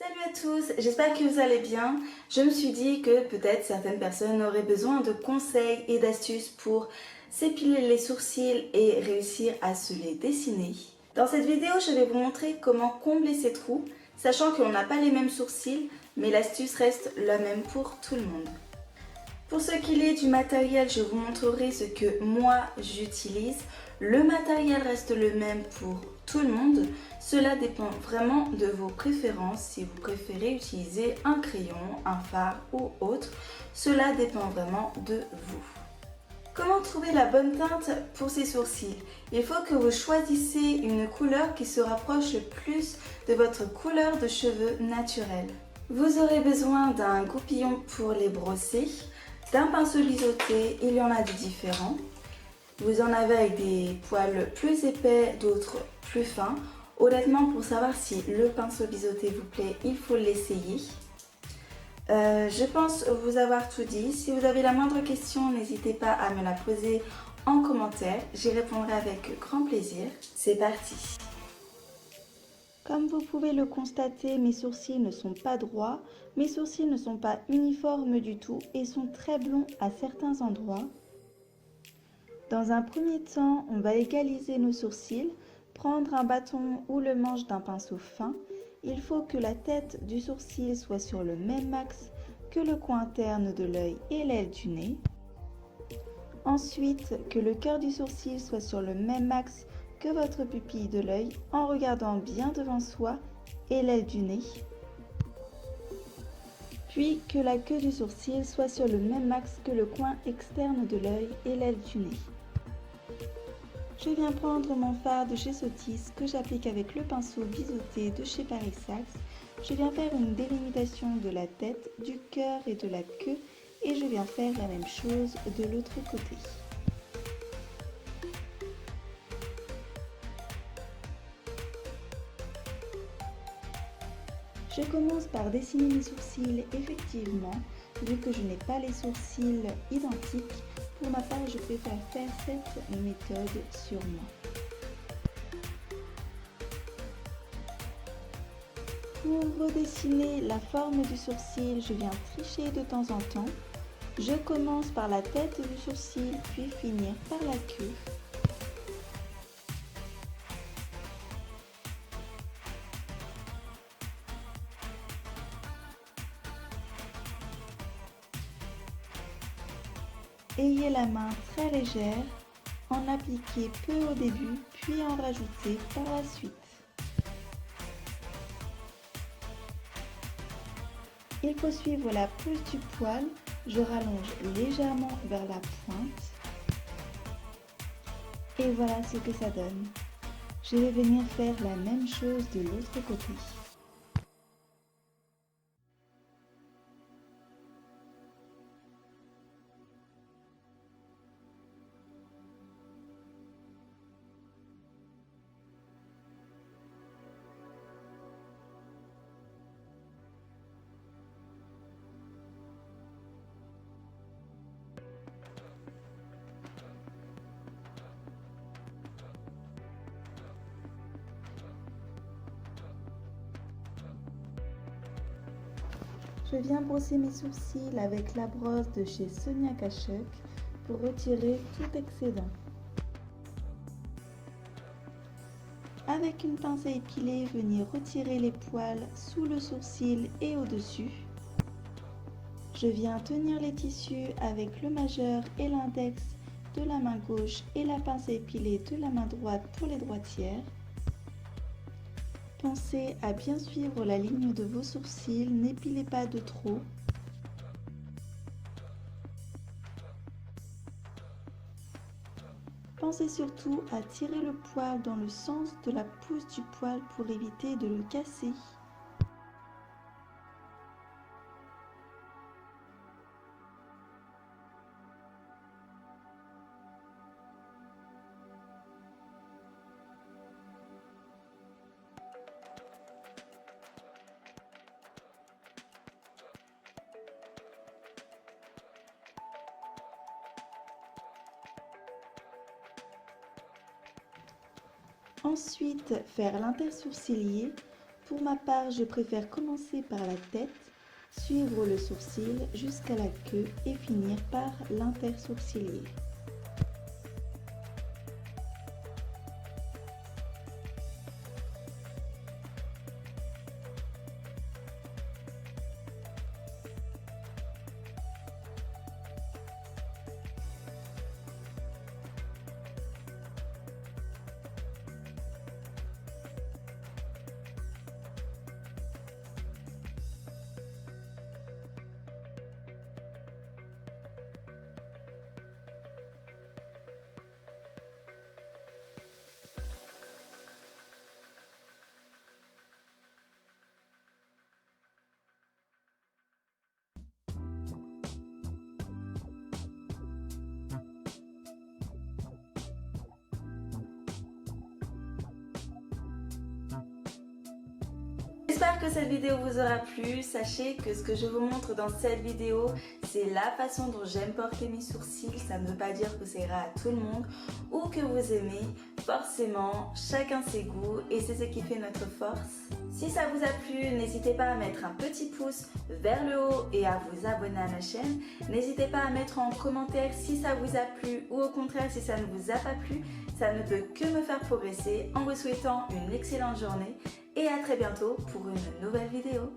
Salut à tous, j'espère que vous allez bien. Je me suis dit que peut-être certaines personnes auraient besoin de conseils et d'astuces pour s'épiler les sourcils et réussir à se les dessiner. Dans cette vidéo, je vais vous montrer comment combler ces trous, sachant qu'on n'a pas les mêmes sourcils, mais l'astuce reste la même pour tout le monde. Pour ce qu'il est du matériel, je vous montrerai ce que moi j'utilise. Le matériel reste le même pour tout le monde. Cela dépend vraiment de vos préférences. Si vous préférez utiliser un crayon, un fard ou autre, cela dépend vraiment de vous. Comment trouver la bonne teinte pour ces sourcils? Il faut que vous choisissiez une couleur qui se rapproche le plus de votre couleur de cheveux naturelle. Vous aurez besoin d'un goupillon pour les brosser, d'un pinceau biseauté, il y en a de différents. Vous en avez avec des poils plus épais, d'autres plus fins. Honnêtement, pour savoir si le pinceau biseauté vous plaît, il faut l'essayer. Je pense vous avoir tout dit. Si vous avez la moindre question, n'hésitez pas à me la poser en commentaire. J'y répondrai avec grand plaisir. C'est parti! Comme vous pouvez le constater, mes sourcils ne sont pas droits, mes sourcils ne sont pas uniformes du tout et sont très blonds à certains endroits. Dans un premier temps, on va égaliser nos sourcils, prendre un bâton ou le manche d'un pinceau fin. Il faut que la tête du sourcil soit sur le même axe que le coin interne de l'œil et l'aile du nez. Ensuite, que le cœur du sourcil soit sur le même axe que votre pupille de l'œil en regardant bien devant soi et l'aile du nez. Puis que la queue du sourcil soit sur le même axe que le coin externe de l'œil et l'aile du nez. Je viens prendre mon fard de chez Sotis que j'applique avec le pinceau biseauté de chez Paris Sax. Je viens faire une délimitation de la tête, du cœur et de la queue et je viens faire la même chose de l'autre côté. Je commence par dessiner mes sourcils effectivement, vu que je n'ai pas les sourcils identiques. Pour ma part, je préfère faire cette méthode sur moi. Pour redessiner la forme du sourcil, je viens tricher de temps en temps. Je commence par la tête du sourcil, puis finir par la queue. Ayez la main très légère, en appliquez peu au début, puis en rajouter par la suite. Il faut suivre la pousse du poil, je rallonge légèrement vers la pointe. Et voilà ce que ça donne. Je vais venir faire la même chose de l'autre côté. Je viens brosser mes sourcils avec la brosse de chez Sonia Kashuk pour retirer tout excédent. Avec une pince à épiler, venez retirer les poils sous le sourcil et au-dessus. Je viens tenir les tissus avec le majeur et l'index de la main gauche et la pince à épiler de la main droite pour les droitières. Pensez à bien suivre la ligne de vos sourcils, n'épilez pas de trop. Pensez surtout à tirer le poil dans le sens de la pousse du poil pour éviter de le casser. Ensuite, faire l'intersourcilier Pour ma part, je préfère commencer par la tête, suivre le sourcil jusqu'à la queue et finir par l'intersourcilier. J'espère que cette vidéo vous aura plu. Sachez que ce que je vous montre dans cette vidéo, c'est la façon dont j'aime porter mes sourcils. Ça ne veut pas dire que ça ira à tout le monde ou que vous aimez. Forcément, chacun ses goûts et c'est ce qui fait notre force. Si ça vous a plu, n'hésitez pas à mettre un petit pouce vers le haut et à vous abonner à ma chaîne. N'hésitez pas à mettre en commentaire si ça vous a plu ou au contraire si ça ne vous a pas plu. Ça ne peut que me faire progresser en vous souhaitant une excellente journée et à très bientôt pour une nouvelle vidéo.